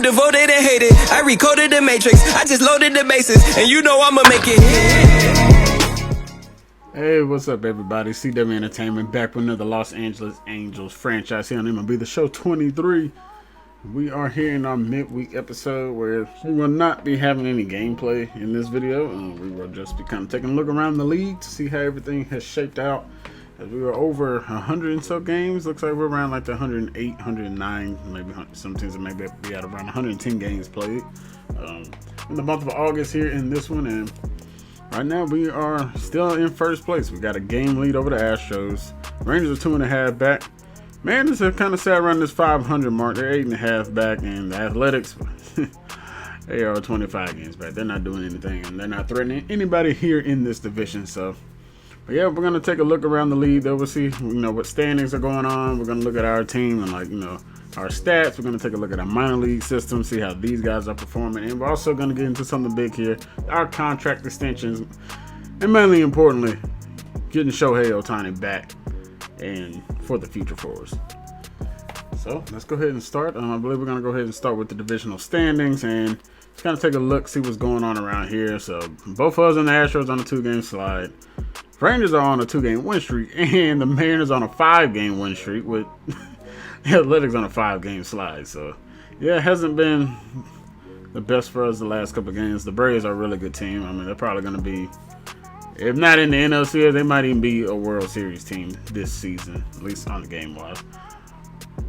devoted and hated. I recoded the matrix, I just loaded the bases, and you know I'ma make it. Hey, what's up, everybody? CW Entertainment back with another Los Angeles Angels franchise here on MLB The Show 23. We are here in our midweek episode where we will not be having any gameplay in this video. We will just be kind of taking a look around the league to see how everything has shaped out. As we were over 100 and so games, looks like we're around like the 108, 109, maybe some teams may be at around 110 games played. In the month of August here in this one, and right now we are still in first place. We got a game lead over the Astros. Rangers are 2.5 back. Mariners have kind of sat around this 500 mark. They're 8.5 back, and the Athletics, they are 25 games back. They're not doing anything, and they're not threatening anybody here in this division. So, but yeah, we're gonna take a look around the league. Though we'll see, what standings are going on. We're gonna look at our team and our stats. We're gonna take a look at our minor league system, see how these guys are performing, and we're also gonna get into something big here: our contract extensions, and mainly importantly, getting Shohei Ohtani back and for the future for us. So let's go ahead and start. I believe we're going to go ahead and start with the divisional standings and just kind of take a look, see what's going on around here. So both of us and the Astros on a 2-game slide. Rangers are on a 2-game win streak, and the Mariners on a 5-game win streak with the Athletics on a 5-game slide. So yeah, it hasn't been the best for us the last couple of games. The Braves are a really good team. I mean, they're probably going to be, if not in the NLCS, they might even be a World Series team this season, at least on the game wise.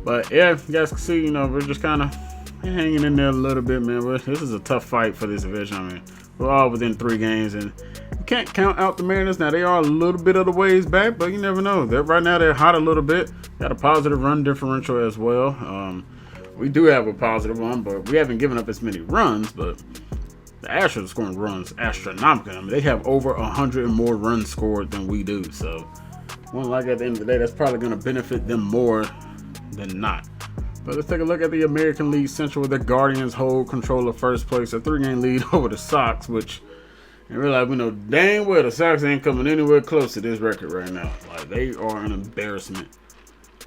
But yeah, you guys can see, we're just kind of hanging in there a little bit, man. This is a tough fight for this division. I mean, we're all within 3 games, and you can't count out the Mariners. Now, they are a little bit of the ways back, but you never know. Right now, they're hot a little bit. Got a positive run differential as well. We do have a positive one, but we haven't given up as many runs, but the Astros are scoring runs astronomically. I mean, they have over 100 more runs scored than we do. So, at the end of the day, that's probably going to benefit them more than not. But let's take a look at the American League Central, where the Guardians hold control of first place, a 3-game lead over the Sox, which, and realize we know dang well the Sox ain't coming anywhere close to this record right now. Like, they are an embarrassment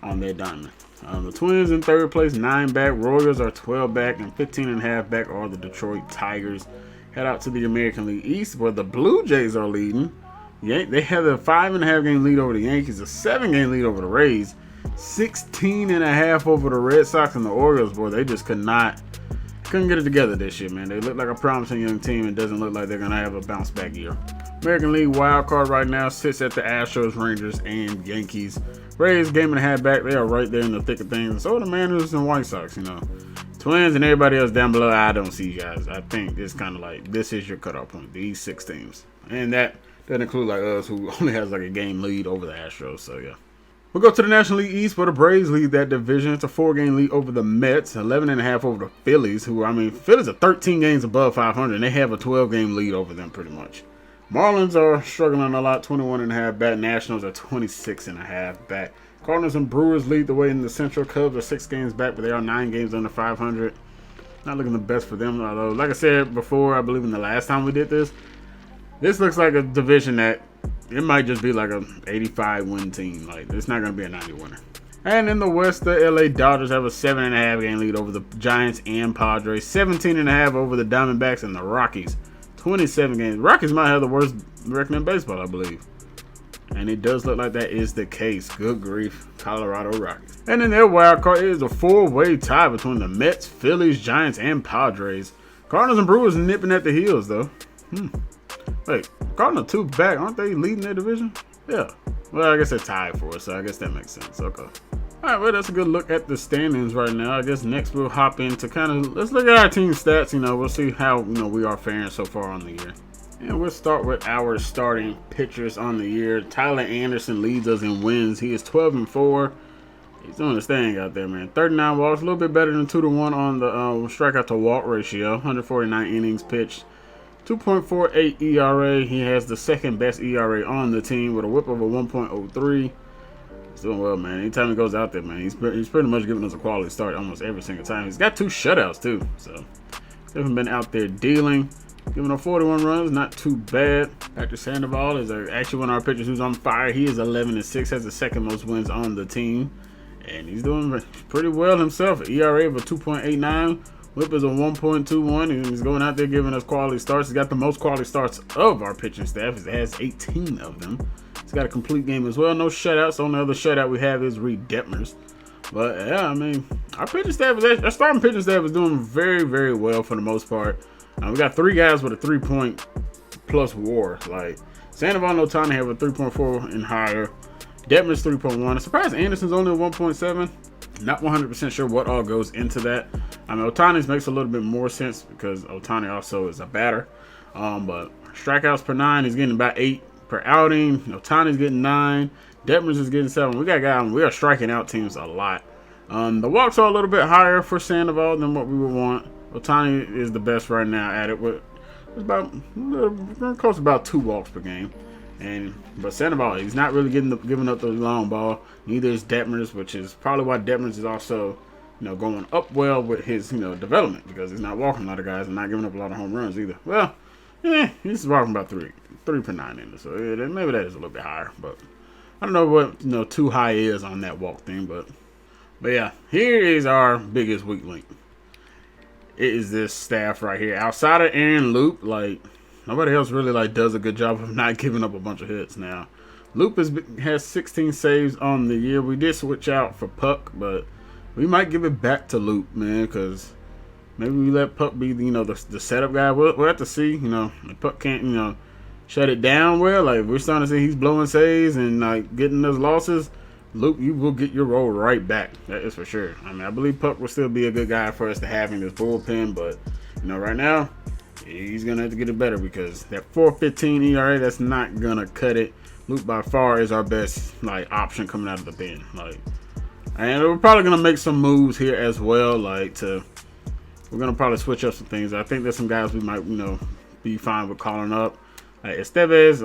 on their diamond. The Twins in 3rd place, 9 back. Royals are 12 back, and 15.5 back are the Detroit Tigers. Head out to the American League East, where the Blue Jays are leading. They have a 5.5 game lead over the Yankees, a 7-game lead over the Rays, 16.5 over the Red Sox, and the Orioles. Boy, they just couldn't get it together this year, man. They look like a promising young team, and doesn't look like they're gonna have a bounce back year. American League wild card right now sits at the Astros, Rangers, and Yankees. Rays, 1.5 back. They are right there in the thick of things. And so are the Mariners and White Sox. Twins and everybody else down below, I don't see you guys. I think it's kind of like, this is your cutoff point, these 6 teams. And that doesn't include like us, who only has like a game lead over the Astros. So yeah. We'll go to the National League East, where the Braves lead that division. It's a 4-game lead over the Mets, 11.5 over the Phillies, Phillies are 13 games above 500, and they have a 12-game lead over them pretty much. Marlins are struggling a lot, 21.5 back. Nationals are 26.5 back. Cardinals and Brewers lead the way in the Central. Cubs are 6 games back, but they are 9 games under 500. Not looking the best for them, although, like I said before, I believe in the last time we did this looks like a division that it might just be like a 85 win team. Like, it's not going to be a 90 winner. And in the West, the LA Dodgers have a 7.5 game lead over the Giants and Padres, 17.5 over the Diamondbacks, and the Rockies, 27 games. Rockies might have the worst record in baseball, I believe. And it does look like that is the case. Good grief, Colorado Rockies. And in their wild card, it is a 4-way tie between the Mets, Phillies, Giants, and Padres. Cardinals and Brewers nipping at the heels, though. Wait, Cardinals 2 back. Aren't they leading their division? Yeah. Well, I guess they're tied for it, so I guess that makes sense. Okay. All right, well, that's a good look at the standings right now. I guess next we'll hop into let's look at our team stats. We'll see how, we are faring so far on the year. And we'll start with our starting pitchers on the year. Tyler Anderson leads us in wins. He is 12-4. He's doing his thing out there, man. 39 walks, a little bit better than 2-1 on the strikeout to walk ratio. 149 innings pitched, 2.48 ERA. He has the 2nd best ERA on the team with a whip of a 1.03. He's doing well, man. Anytime he goes out there, man, he's pretty much giving us a quality start almost every single time. He's got 2 shutouts too, so haven't been out there dealing. Giving up 41 runs, not too bad. Dr. Sandoval is actually one of our pitchers who's on fire. He is 11-6, has the 2nd most wins on the team. And he's doing pretty well himself. ERA of a 2.89 Whip is a 1.21, and he's going out there giving us quality starts. He's got the most quality starts of our pitching staff. He has 18 of them. He's got a complete game as well. No shutouts. The only other shutout we have is Reed Detmers. But yeah, I mean, our starting pitching staff is doing very, very well for the most part. We got 3 guys with a 3-point plus WAR. Like Sandoval and Ohtani have a 3.4 and higher. Detmers 3.1. I'm surprised Anderson's only a 1.7. Not 100% sure what all goes into that. I mean, Ohtani's makes a little bit more sense because Ohtani also is a batter. But strikeouts per 9, he's getting about 8 per outing. Ohtani's getting 9. Detmers is getting 7. We got guys. We are striking out teams a lot. The walks are a little bit higher for Sandoval than what we would want. Ohtani is the best right now at it. With it's about close to about 2 walks per game. But Sandoval, he's not really giving up the long ball. Neither is Detmers, which is probably why Detmers is also, going up well with his, development, because he's not walking a lot of guys and not giving up a lot of home runs either. Well, he's walking about 3 per 9 in it, so maybe that is a little bit higher. But I don't know what too high is on that walk thing, but yeah, here is our biggest weak link. It is this staff right here. Outside of Aaron Loop, like, nobody else really does a good job of not giving up a bunch of hits. Now, Loop has 16 saves on the year. We did switch out for Puck, but we might give it back to Loop, man, because maybe we let Puck be the setup guy. We'll have to see. If Puck can't shut it down well. Like, we're starting to see he's blowing saves and getting those losses. Loop, you will get your role right back. That is for sure. I mean, I believe Puck will still be a good guy for us to have in this bullpen, but right now, he's going to have to get it better because that 4.15 ERA, that's not going to cut it. Luke by far is our best option coming out of the pen. And we're probably going to make some moves here as well. We're going to probably switch up some things. I think there's some guys we might, be fine with calling up. Estevez,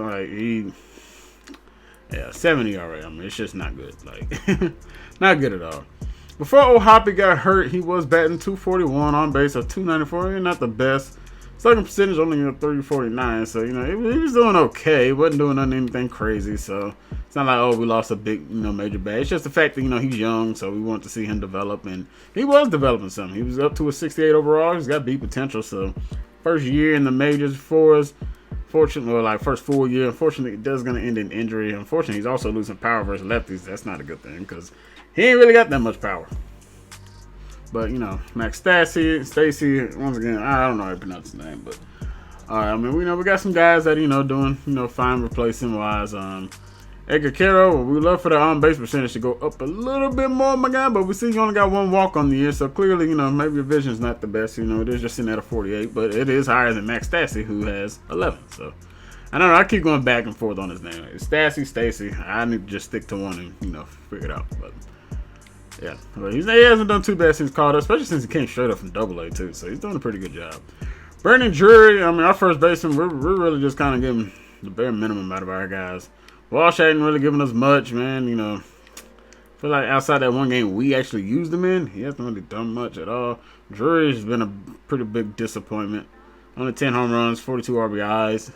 7 ERA. I mean, it's just not good. Not good at all. Before O'Hoppe got hurt, he was batting .241 on base of .294. Not the best. Slugging percentage only .349, so he was doing okay. He wasn't doing anything crazy, so it's not like we lost a big major bat. It's just the fact that he's young, so we want to see him develop, and he was developing something. He was up to a 68 overall. He's got big potential. So first year in the majors for us. Fortunately, first full year. Unfortunately, it does going to end in injury. Unfortunately, he's also losing power versus lefties. That's not a good thing because he ain't really got that much power. But, Max Stacy, once again, I don't know how to pronounce his name, but I mean, we got some guys that, doing, fine replacing wise. Edgar Quero, we love for the on-base percentage to go up a little bit more, my guy, but we see you only got 1 walk on the year, so clearly, maybe your vision's not the best. It is just sitting at a 48, but it is higher than Max Stacy, who has 11, so I don't know. I keep going back and forth on his name. It's Stacy. I need to just stick to one and, figure it out, but yeah, but he hasn't done too bad since called up, especially since he came straight up from Double-A too. So he's doing a pretty good job. Brandon Drury, I mean, our first baseman, we're really just kind of giving the bare minimum out of our guys. Walsh hadn't really given us much, man. I feel like outside that one game we actually used him in, he hasn't really done much at all. Drury's been a pretty big disappointment. Only 10 home runs, 42 RBIs,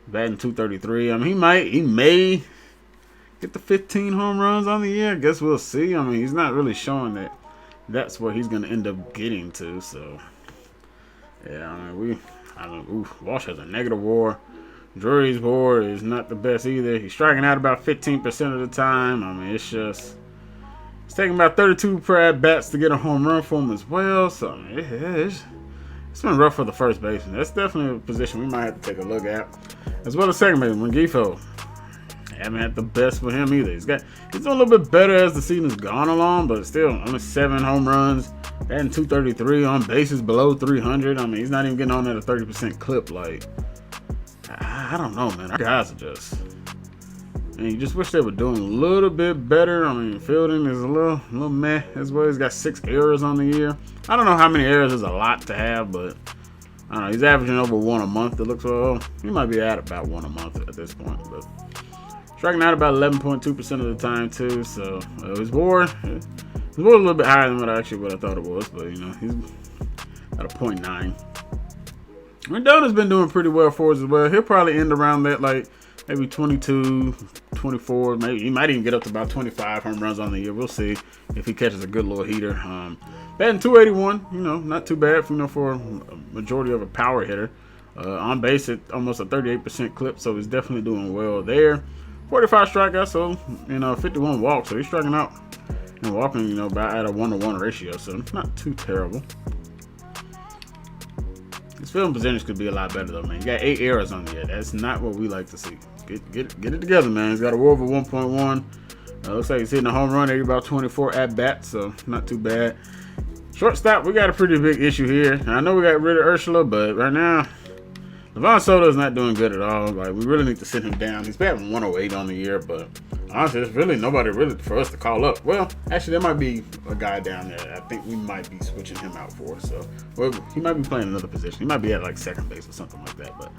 batting .233. I mean, he may get the 15 home runs on the year. I guess we'll see. I mean, he's not really showing that that's what he's going to end up getting to. So, yeah, Walsh has a negative WAR. Drury's WAR is not the best either. He's striking out about 15% of the time. I mean, it's taking about 32 per at-bats to get a home run for him as well. So, I mean, it's been rough for the first baseman. That's definitely a position we might have to take a look at. As well as second baseman, Mangifo. Haven't had the best with him either. He's doing a little bit better as the season's gone along, but still only 7 home runs, batting .233 on bases below 300. I mean, he's not even getting on at a 30% clip. I don't know, man. Our guys are just, you just wish they were doing a little bit better. I mean, fielding is a little meh as well. He's got 6 errors on the year. I don't know how many errors is a lot to have, but I don't know. He's averaging over 1 a month. It looks like he might be at about 1 a month at this point, but striking out about 11.2% of the time too. So his WAR is a little bit higher than what I thought it was, but he's at a .9. Rendona's been doing pretty well for us as well. He'll probably end around that maybe 22, 24. Maybe he might even get up to about 25 home runs on the year. We'll see if he catches a good little heater. Batting 281, not too bad for a majority of a power hitter. On base at almost a 38% clip, so he's definitely doing well there. 45 strikeouts, so 51 walks, so he's striking out and walking, about at a 1-to-1 ratio, so not too terrible. His fielding percentage could be a lot better though, man. You got 8 errors on the year. That's not what we like to see. Get it together, man. He's got a WAR over 1.1. Looks like he's hitting a home run at about 24 at bats, so not too bad. Shortstop, we got a pretty big issue here. I know we got rid of Ursula, but right now, Levon Soto is not doing good at all. Like, we really need to sit him down. He's batting 108 on the year, but honestly, there's really nobody really for us to call up. Well, actually, there might be a guy down there. I think we might be switching him out for. So, well, he might be playing another position. He might be at like second base or something like that. But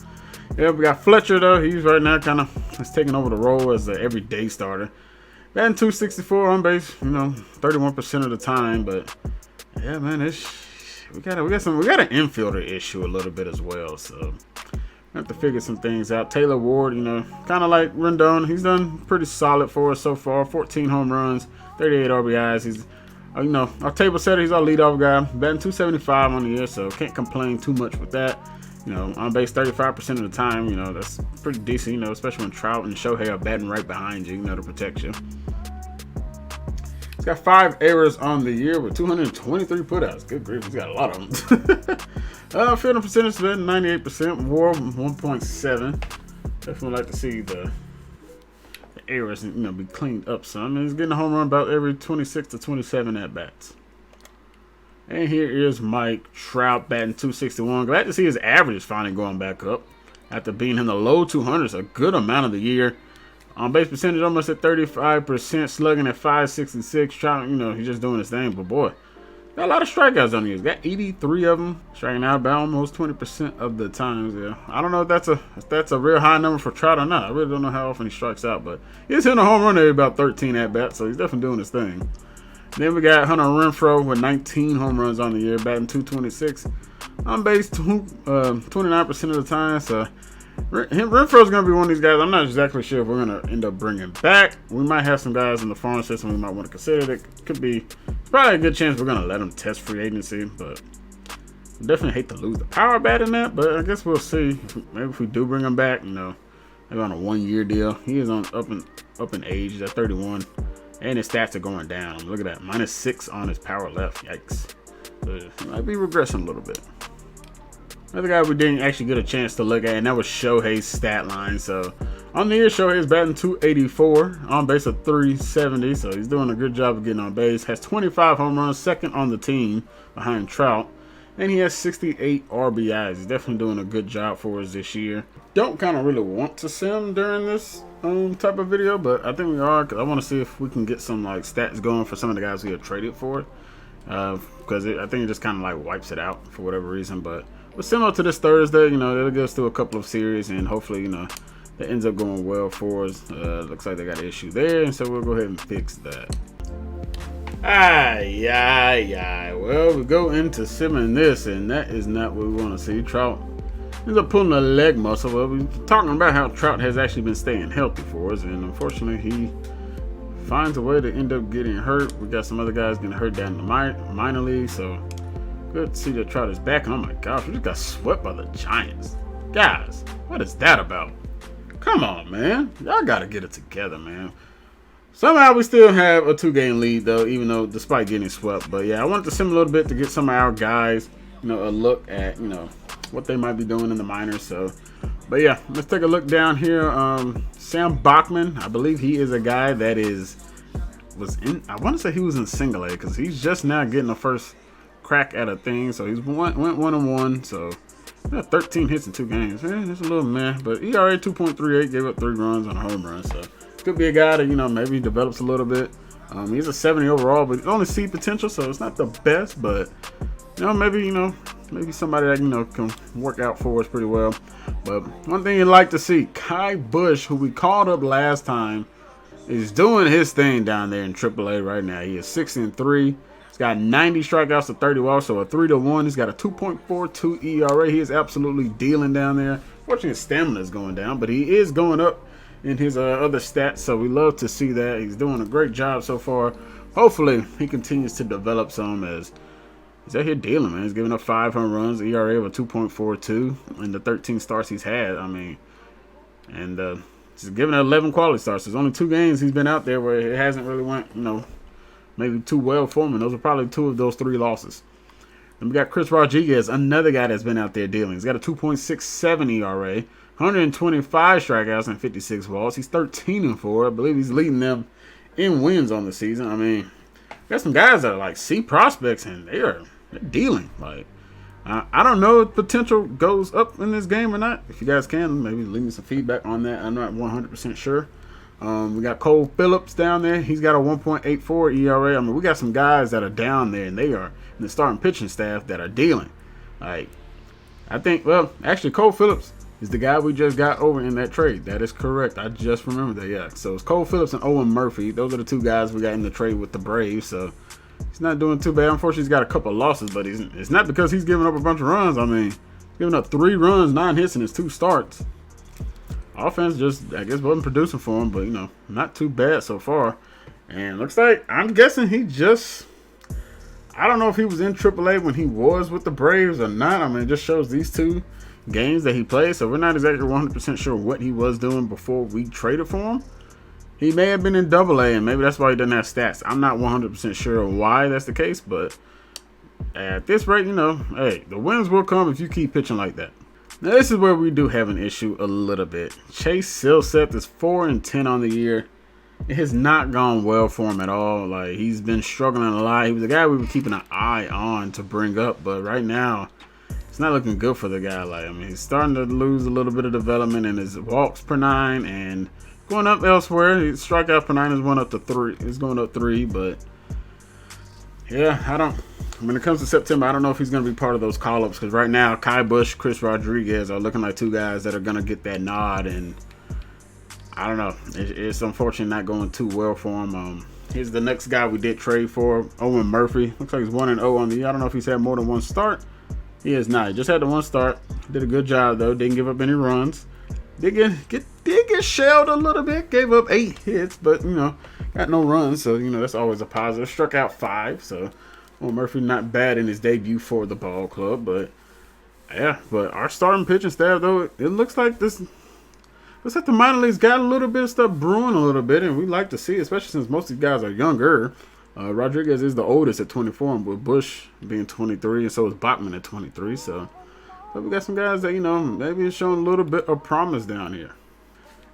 yeah, we got Fletcher though. He's right now kind of taking over the role as an everyday starter. Batting 264 on base. 31% of the time. But yeah, man, we got an infielder issue a little bit as well. So we have to figure some things out. Taylor Ward, kind of like Rendon, he's done pretty solid for us so far. 14 home runs, 38 RBIs. He's, our table setter. He's our leadoff guy. Batting 275 on the year, so can't complain too much with that. On base 35% of the time. That's pretty decent. Especially when Trout and Shohei are batting right behind you. To protect you. He's got 5 errors on the year with 223 putouts. Good grief, he's got a lot of them. Fielding percentage is 98%. WAR 1.7. Definitely like to see the errors, be cleaned up some. He's getting a home run about every 26 to 27 at bats. And here is Mike Trout batting 261. Glad to see his average is finally going back up after being in the low 200s a good amount of the year. On base percentage almost at 35%, slugging at 566. Trout, he's just doing his thing. But boy, got a lot of strikeouts on here. He's got 83 of them, striking out about almost 20% of the times. Yeah, I don't know if that's a real high number for Trout or not. I really don't know how often he strikes out, but he's hitting a home run every about 13 at bats, so he's definitely doing his thing. Then we got Hunter Renfroe with 19 home runs on the year, batting 226. On base 29% of the time, so Renfroe's going to be one of these guys. I'm not exactly sure if we're going to end up bringing back. We might have some guys in the farm system we might want to consider. It's probably a good chance we're going to let them test free agency, but I definitely hate to lose the power bat in that, but I guess we'll see. Maybe if we do bring him back, maybe on a 1-year deal. He is on up in age. He's at 31, and his stats are going down. Look at that, -6 on his power left. Yikes. So he might be regressing a little bit. Another guy we didn't actually get a chance to look at, and that was Shohei's stat line. So on the year, Shohei is batting 284, on base of 370. So he's doing a good job of getting on base. Has 25 home runs, second on the team behind Trout, and he has 68 RBIs. He's definitely doing a good job for us this year. Don't kind of really want to see him during this type of video, but I think we are, because I want to see if we can get some stats going for some of the guys we have traded for, because I think it just kind of wipes it out for whatever reason. But similar to this Thursday, it'll get us through a couple of series, and hopefully, that ends up going well for us. Looks like they got an issue there, and so we'll go ahead and fix that. Well, we go into simming this, and that is not what we want to see. Trout ends up pulling a leg muscle. Well, we're talking about how Trout has actually been staying healthy for us, and unfortunately, he finds a way to end up getting hurt. We got some other guys getting hurt down in the minor league, so good to see that Trout is back. And oh my gosh, we just got swept by the Giants. Guys, what is that about? Come on, man. Y'all got to get it together, man. Somehow we still have a 2-game lead, though, even though despite getting swept. But yeah, I wanted to sim a little bit to get some of our guys, a look at, what they might be doing in the minors. So, but yeah, let's take a look down here. Sam Bachman, I believe he is a guy that I want to say he was in single A, because he's just now getting the first crack at a thing. So he's went 1-1. So 13 hits in 2 games. It's a little meh, but ERA 2.38, gave up 3 runs on a home run. So could be a guy that maybe develops a little bit. He's a 70 overall, but only C potential, so it's not the best. But maybe somebody that can work out for us pretty well. But one thing you'd like to see, Kai Bush, who we called up last time, is doing his thing down there in AAA right now. He is 6-3. He's got 90 strikeouts to 30 walks, so a 3-1. He's got a 2.42 ERA. He is absolutely dealing down there. Fortunately, his stamina is going down, but he is going up in his other stats. So we love to see that. He's doing a great job so far. Hopefully he continues to develop some as he's out here dealing, man. He's giving up 5 home runs, ERA of a 2.42 in the 13 starts he's had. I mean, and just giving 11 quality starts. There's only 2 games he's been out there where it hasn't really went, maybe too well for him. And those are probably 2 of those 3 losses. And we got Chris Rodriguez, another guy that's been out there dealing. He's got a 2.67 ERA, 125 strikeouts and 56 walks. He's 13-4. I believe he's leading them in wins on the season. I mean, got some guys that are like C prospects and they're dealing. Like, I don't know if potential goes up in this game or not. If you guys can, maybe leave me some feedback on that. I'm not 100% sure. We got Cole Phillips down there. He's got a 1.84 ERA. I mean, we got some guys that are down there, and they are in the starting pitching staff that are dealing. Like, I think, well, actually, Cole Phillips is the guy we just got over in that trade. That is correct. I just remembered that, yeah. So it's Cole Phillips and Owen Murphy. Those are the 2 guys we got in the trade with the Braves. So he's not doing too bad. Unfortunately, he's got a couple of losses, but it's not because he's giving up a bunch of runs. I mean, he's giving up 3 runs, 9 hits in his 2 starts. Offense just, I guess, wasn't producing for him, but, not too bad so far. And looks like, I'm guessing I don't know if he was in AAA when he was with the Braves or not. I mean, it just shows these 2 games that he played, so we're not exactly 100% sure what he was doing before we traded for him. He may have been in AA, and maybe that's why he doesn't have stats. I'm not 100% sure why that's the case, but at this rate, hey, the wins will come if you keep pitching like that. Now, this is where we do have an issue a little bit. Chase Silseth is 4-10 on the year. It has not gone well for him at all. Like, he's been struggling a lot. He was the guy we were keeping an eye on to bring up, but right now, it's not looking good for the guy. Like, I mean, he's starting to lose a little bit of development in his walks per 9 and going up elsewhere. His strikeout per 9 is going up to 3. It's going up 3, but yeah, when it comes to September, I don't know if he's going to be part of those call-ups because right now, Kai Bush, Chris Rodriguez are looking like 2 guys that are going to get that nod, and I don't know. It's unfortunately not going too well for him. Here's the next guy we did trade for, Owen Murphy. Looks like he's 1-0 on the year. I don't know if he's had more than 1 start. He is not. He just had the 1 start. Did a good job, though. Didn't give up any runs. Did get shelled a little bit. Gave up 8 hits, but, got no runs. So, that's always a positive. Struck out 5, so Murphy not bad in his debut for the ball club, but yeah. But our starting pitching staff, though, it looks like the minor leagues got a little bit of stuff brewing a little bit, and we like to see it, especially since most of these guys are younger. Rodriguez is the oldest at 24, with Bush being 23, and so is Bachman at 23. So but we got some guys that maybe is showing a little bit of promise down here.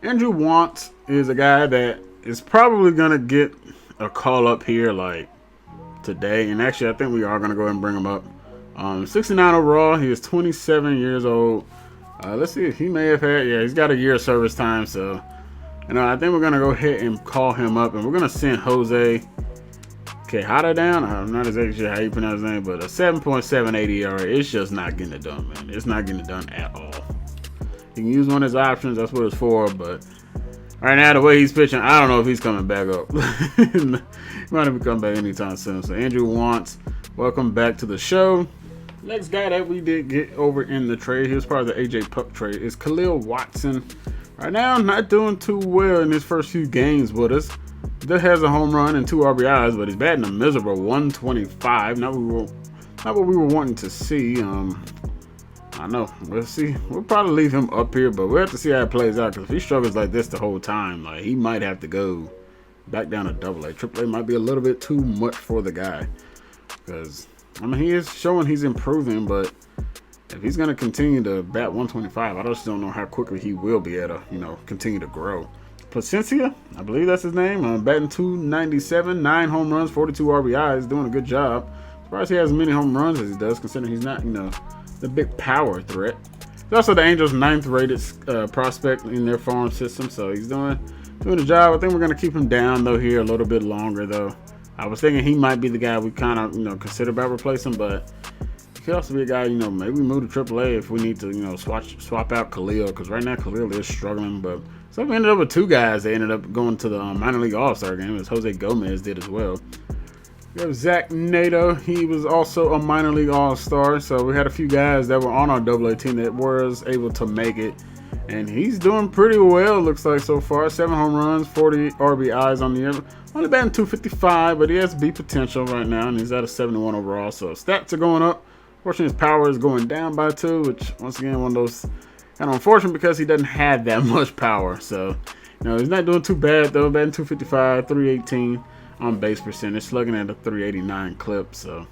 Andrew Wantz is a guy that is probably gonna get a call up here, like today, and actually I think we are going to go ahead and bring him up. 69 overall. He is 27 years old. Let's see if he may have had, he's got a year of service time, so I think we're going to go ahead and call him up, and we're going to send Jose Quijada down. I'm not exactly sure how you pronounce his name, but a 7.78 ERA. It's just not getting it done, man. It's not getting it done at all. You can use one of his options. That's what it's for, but right now, the way he's pitching, I don't know if he's coming back up. He might even come back anytime soon. So, Andrew Wantz, welcome back to the show. Next guy that we did get over in the trade, he was part of the AJ Puck trade, is Khalil Watson. Right now, not doing too well in his first few games with us. Just has a home run and 2 RBIs, but he's batting a miserable 125. Not what we were wanting to see. I know. We'll see. We'll probably leave him up here, but we'll have to see how it plays out. Because if he struggles like this the whole time, like he might have to go back down to AA. AAA might be a little bit too much for the guy. Because he is showing he's improving, but if he's going to continue to bat 125, I just don't know how quickly he will be able to, continue to grow. Placencia, I believe that's his name. Batting 297, 9 home runs, 42 RBIs, doing a good job. Surprised he has as many home runs as he does, considering he's not, the big power threat. He's also the Angels' 9th rated prospect in their farm system, so he's doing the job. I think we're going to keep him down, though, here a little bit longer, though. I was thinking he might be the guy we kind of, consider about replacing, but he could also be a guy, maybe we move to AAA if we need to, swap out Khalil, because right now Khalil is struggling, but so we ended up with 2 guys that ended up going to the minor league all-star game, as Jose Gomez did as well. We have Zach Nato. He was also a minor league all-star, so we had a few guys that were on our AA team that was able to make it. And he's doing pretty well, looks like, so far. 7 home runs, 40 RBIs on the year. Only batting 255, but he has B potential right now, and he's at a 71 overall. So stats are going up. Fortunately, his power is going down by 2, which, once again, one of those kind of unfortunate because he doesn't have that much power. So, he's not doing too bad, though. Batting 255, 318 on base percentage, slugging at a 389 clip. So,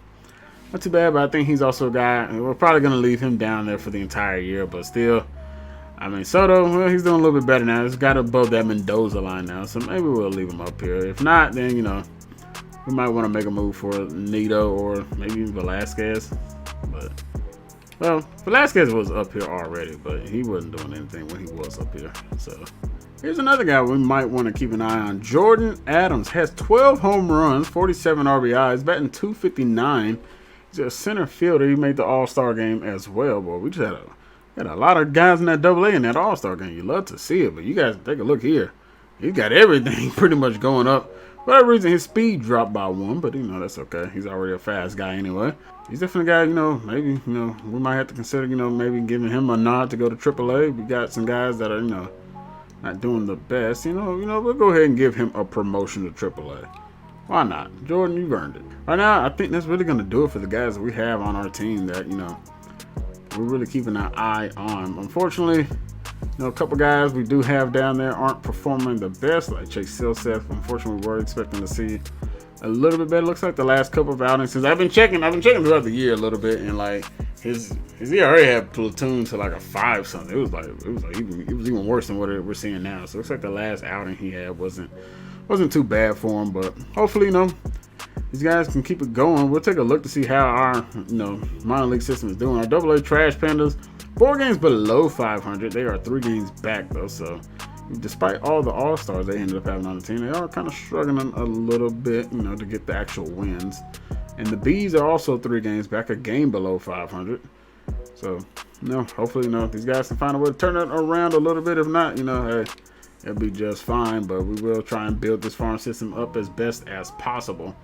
not too bad, but I think he's also a guy, we're probably going to leave him down there for the entire year, but still, I mean, Soto, well, he's doing a little bit better now. He's got above that Mendoza line now, so maybe we'll leave him up here. If not, then, we might want to make a move for Nito or maybe Velasquez. But, well, Velasquez was up here already, but he wasn't doing anything when he was up here. So, here's another guy we might want to keep an eye on. Jordan Adams has 12 home runs, 47 RBIs, batting 259. He's a center fielder. He made the All-Star game as well. Boy, we just had a lot of guys in that AA in that All-Star game. You love to see it, but you guys take a look here. He's got everything pretty much going up. For whatever reason, his speed dropped by 1, but that's okay. He's already a fast guy anyway. He's definitely a guy, maybe, we might have to consider, maybe giving him a nod to go to AAA. We got some guys that are, not doing the best. We'll go ahead and give him a promotion to AAA. Why not? Jordan, you've earned it. Right now, I think that's really going to do it for the guys that we have on our team that, we're really keeping an eye on. Unfortunately, a couple guys we do have down there aren't performing the best, like Chase Silseth. Unfortunately, we were expecting to see a little bit better. Looks like the last couple of outings, since I've been checking throughout the year a little bit, and like his ERA had platooned to like a 5 something. It was even worse than what we're seeing now. So it looks like the last outing he had wasn't too bad for him, but hopefully, these guys can keep it going. We'll take a look to see how our, minor league system is doing. Our AA Trash Pandas, 4 games below 500. They are 3 games back, though. So, despite all the All-Stars they ended up having on the team, they are kind of struggling a little bit, to get the actual wins. And the Bees are also 3 games back, a game below 500. So, hopefully, these guys can find a way to turn it around a little bit. If not, hey, it'll be just fine. But we will try and build this farm system up as best as possible.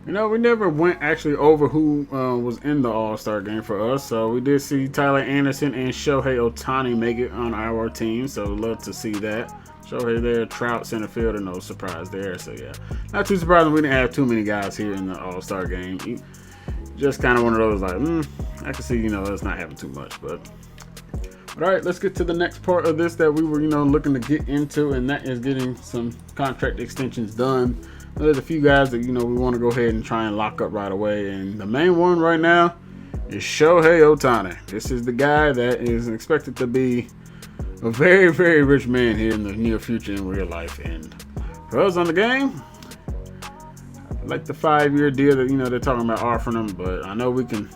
We never went actually over who was in the All-Star game for us. So we did see Tyler Anderson and Shohei Ohtani make it on our team. So love to see that. Shohei there, Trout, center fielder, no surprise there. So yeah, not too surprising we didn't have too many guys here in the All-Star game. Just kind of one of those like, I can see, us not having too much. But all right, let's get to the next part of this that we were, looking to get into, and that is getting some contract extensions done. There's a few guys that, we want to go ahead and try and lock up right away. And the main one right now is Shohei Ohtani. This is the guy that is expected to be a very, very rich man here in the near future in real life. And for us on the game, I like the 5-year deal that, they're talking about offering him. But I know we can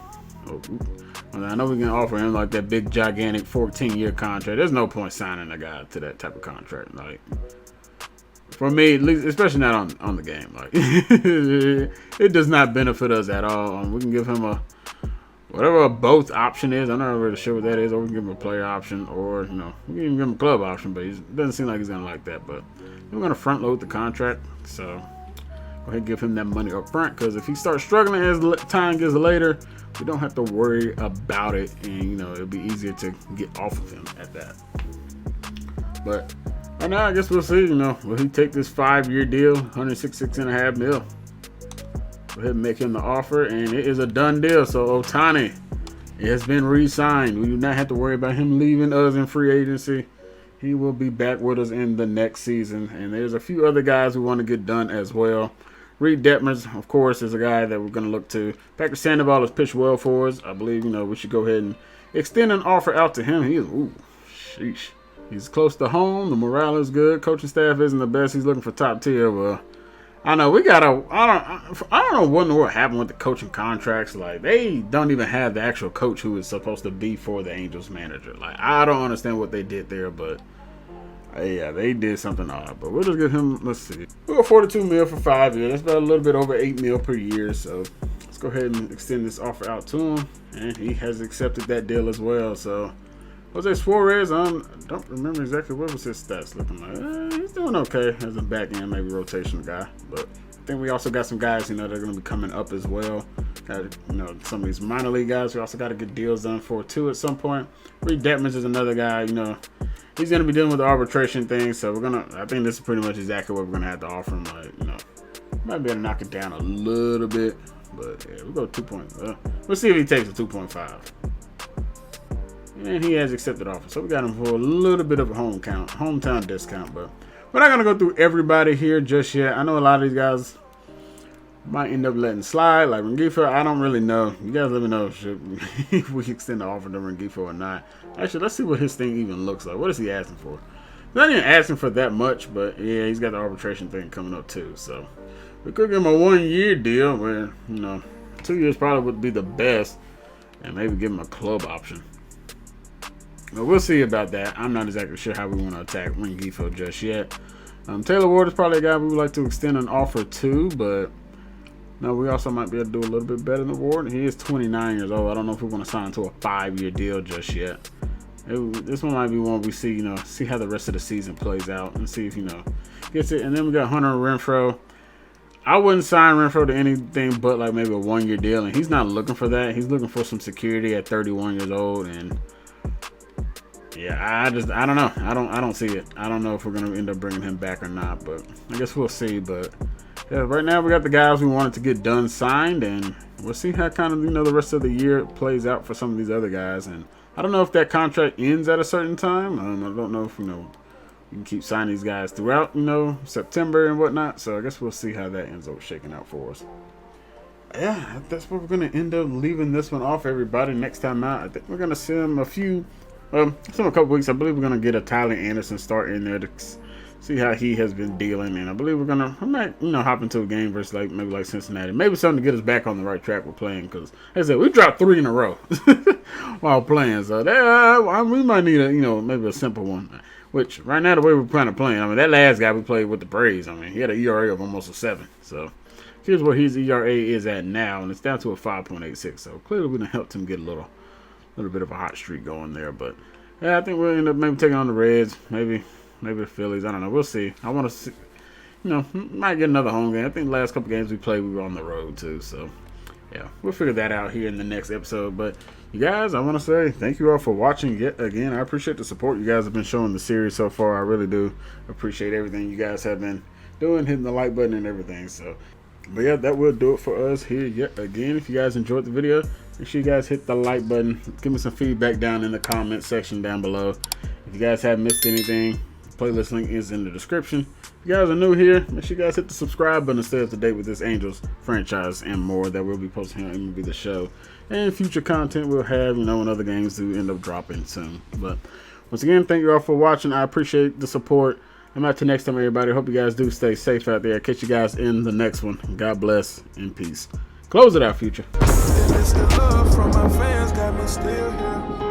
offer him like that big, gigantic 14-year contract. There's no point signing a guy to that type of contract. Like, for me, at least, especially not on the game, like it does not benefit us at all. We can give him whatever a both option is. I'm not really sure what that is, or we can give him a player option, or we can even give him a club option. But it doesn't seem like he's gonna like that. But we're gonna front load the contract, so go ahead and give him that money up front. Because if he starts struggling as time gets later, we don't have to worry about it, and it'll be easier to get off of him at that. But right now, I guess we'll see, will he take this 5-year deal, $166.5 million? Go ahead and make him the offer, and it is a done deal. So Ohtani has been re-signed. We do not have to worry about him leaving us in free agency. He will be back with us in the next season. And there's a few other guys we want to get done as well. Reed Detmers, of course, is a guy that we're going to look to. Patrick Sandoval has pitched well for us. I believe, we should go ahead and extend an offer out to him. Sheesh. He's close to home. The morale is good. Coaching staff isn't the best. He's looking for top tier. Well, I know we gotta. I don't know what in the world happened with the coaching contracts. Like, they don't even have the actual coach who is supposed to be for the Angels manager. Like, I don't understand what they did there, but yeah, they did something odd. But we'll just give him. Let's see. We'll go $42 million for 5 years. That's about a little bit over $8 million per year. So let's go ahead and extend this offer out to him, and he has accepted that deal as well. So. Jose Suarez, I don't remember exactly what was his stats looking like. He's doing okay as a back end, maybe rotation guy. But I think we also got some guys, that are going to be coming up as well. Got, some of these minor league guys we also got to get deals done for too at some point. Reed Detmers is another guy, he's going to be dealing with the arbitration thing, so I think this is pretty much exactly what we're going to have to offer him. Might be able to knock it down a little bit, but yeah, we'll go 2 point. We'll see if he takes a 2.5. And he has accepted offer, so we got him for a little bit of a hometown discount, but we're not going to go through everybody here just yet. I know a lot of these guys might end up letting slide, like Rengifo. I don't really know. You guys let me know if we extend the offer to Rengifo or not. Actually, let's see what his thing even looks like. What is he asking for? He's not even asking for that much, but yeah, he's got the arbitration thing coming up too. So we could give him a 1-year deal where, 2 years probably would be the best, and maybe give him a club option. But we'll see about that. I'm not exactly sure how we want to attack Rengifo just yet. Taylor Ward is probably a guy we would like to extend an offer to, but no, we also might be able to do a little bit better than Ward. He is 29 years old. I don't know if we're going to sign to a 5-year deal just yet. This one might be one we see, see how the rest of the season plays out and see if, gets it. And then we got Hunter Renfroe. I wouldn't sign Renfroe to anything but like maybe a 1-year deal, and he's not looking for that. He's looking for some security at 31 years old, and yeah, I don't know. I don't see it. I don't know if we're going to end up bringing him back or not, but I guess we'll see. But yeah, right now we got the guys we wanted to get done signed, and we'll see how kind of the rest of the year plays out for some of these other guys. And I don't know if that contract ends at a certain time. I don't know if we can keep signing these guys throughout September and whatnot. So I guess we'll see how that ends up shaking out for us. Yeah, that's what we're gonna end up leaving this one off, everybody. Next time out, I think we're gonna send him a couple weeks. I believe we're gonna get a Tyler Anderson start in there to see how he has been dealing, and I believe I might hop into a game versus maybe Cincinnati, maybe something to get us back on the right track with playing, because like I said, we dropped 3 in a row while playing, so we might need maybe a simple one. Which right now the way we're kind of playing, that last guy we played with the Braves, he had an ERA of almost a 7. So here's where his ERA is at now, and it's down to a 5.86. So clearly we done helped him get a little bit of a hot streak going there. But yeah, I think we'll end up maybe taking on the Reds, maybe the Phillies. I don't know. We'll see. I want to see, might get another home game. I think the last couple games we played, we were on the road too. So yeah, we'll figure that out here in the next episode. But you guys, I want to say thank you all for watching yet again. I appreciate the support you guys have been showing the series so far. I really do appreciate everything you guys have been doing, hitting the like button and everything. So, but yeah, that will do it for us here yet again. If you guys enjoyed the video, make sure you guys hit the like button. Give me some feedback down in the comment section down below. If you guys haven't missed anything, the playlist link is in the description. If you guys are new here, make sure you guys hit the subscribe button to stay up to date with this Angels franchise and more that we'll be posting here on MLB The Show. And future content we'll have, and other games do end up dropping soon. But once again, thank you all for watching. I appreciate the support. And until next time, everybody, hope you guys do stay safe out there. Catch you guys in the next one. God bless and peace. Close it out, Future. And it's the love from my fans got me still here.